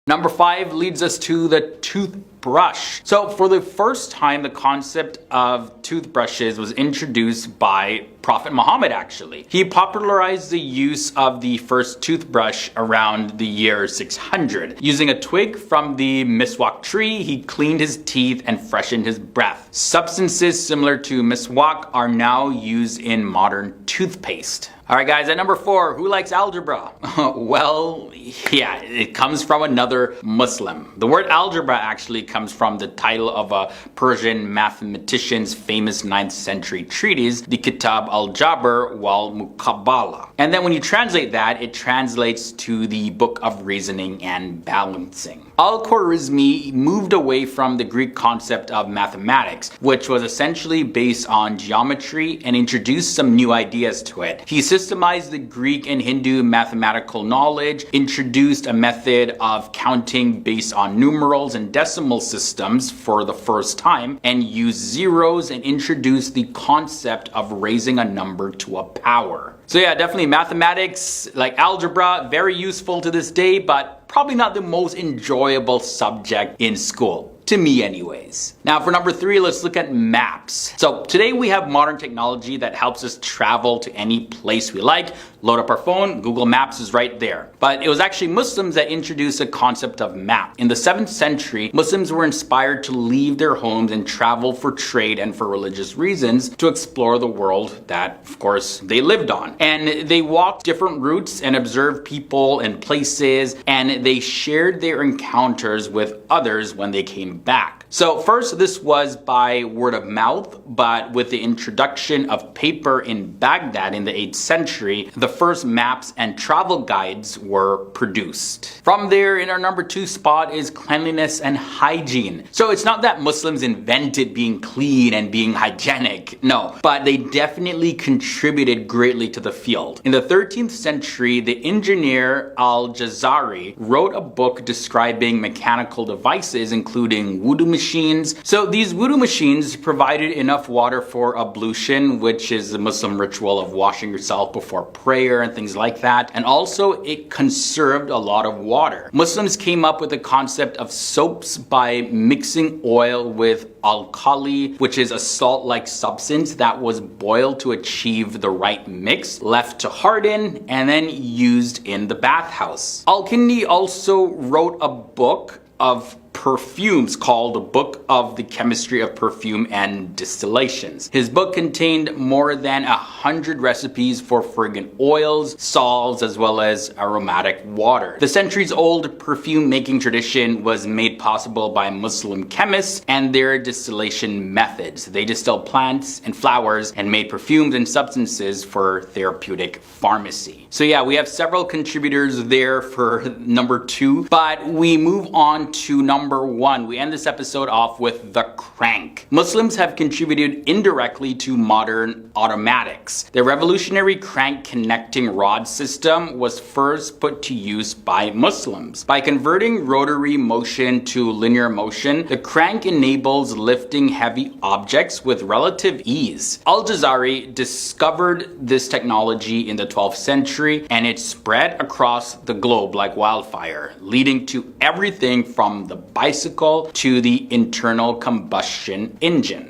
Number 5 leads us to the toothbrush. So for the first time, the concept of toothbrushes was introduced by Prophet Muhammad actually. He popularized the use of the first toothbrush around the year 600. Using a twig from the miswak tree, he cleaned his teeth and freshened his breath. Substances similar to miswak are now used in modern toothpaste. Alright guys, at number 4, who likes algebra? Well, yeah, it comes from another Muslim. The word algebra actually comes from the title of a Persian mathematician's famous 9th century treatise, the Kitab al-Jabr wal Muqabbala. And then when you translate that, it translates to the Book of Reasoning and Balancing. Al-Khwarizmi moved away from the Greek concept of mathematics, which was essentially based on geometry, and introduced some new ideas to it. He systemized the Greek and Hindu mathematical knowledge, introduced a method of counting based on numerals and decimal systems for the first time, and used zeros, and introduced the concept of raising a number to a power. So yeah, definitely mathematics, like algebra, very useful to this day, but probably not the most enjoyable subject in school. To me anyways. Now for number 3, let's look at maps. So today we have modern technology that helps us travel to any place we like. Load up our phone, Google Maps is right there. But it was actually Muslims that introduced the concept of map. In the 7th century, Muslims were inspired to leave their homes and travel for trade and for religious reasons to explore the world that, of course, they lived on. And they walked different routes and observed people and places, and they shared their encounters with others when they came back. So first, this was by word of mouth, but with the introduction of paper in Baghdad in the 8th century, the first maps and travel guides were produced. From there, in our number 2 spot is cleanliness and hygiene. So it's not that Muslims invented being clean and being hygienic, no, but they definitely contributed greatly to the field. In the 13th century, the engineer Al-Jazari wrote a book describing mechanical devices, including wudu machines. So these wudu machines provided enough water for ablution, which is the Muslim ritual of washing yourself before prayer and things like that. And also it conserved a lot of water. Muslims came up with the concept of soaps by mixing oil with alkali, which is a salt-like substance that was boiled to achieve the right mix, left to harden, and then used in the bathhouse. Al-Kindi also wrote a book of perfumes called The Book of the Chemistry of Perfume and Distillations. His book contained more than 100 recipes for fragrant oils, salves, as well as aromatic water. The centuries-old perfume making tradition was made possible by Muslim chemists and their distillation methods. They distilled plants and flowers and made perfumes and substances for therapeutic pharmacy. So yeah, we have several contributors there for number 2, but we move on to number 1. We end this episode off with the crank. Muslims have contributed indirectly to modern automatics. The revolutionary crank connecting rod system was first put to use by Muslims. By converting rotary motion to linear motion, the crank enables lifting heavy objects with relative ease. Al-Jazari discovered this technology in the 12th century, and it spread across the globe like wildfire, leading to everything from the bicycle to the internal combustion engine.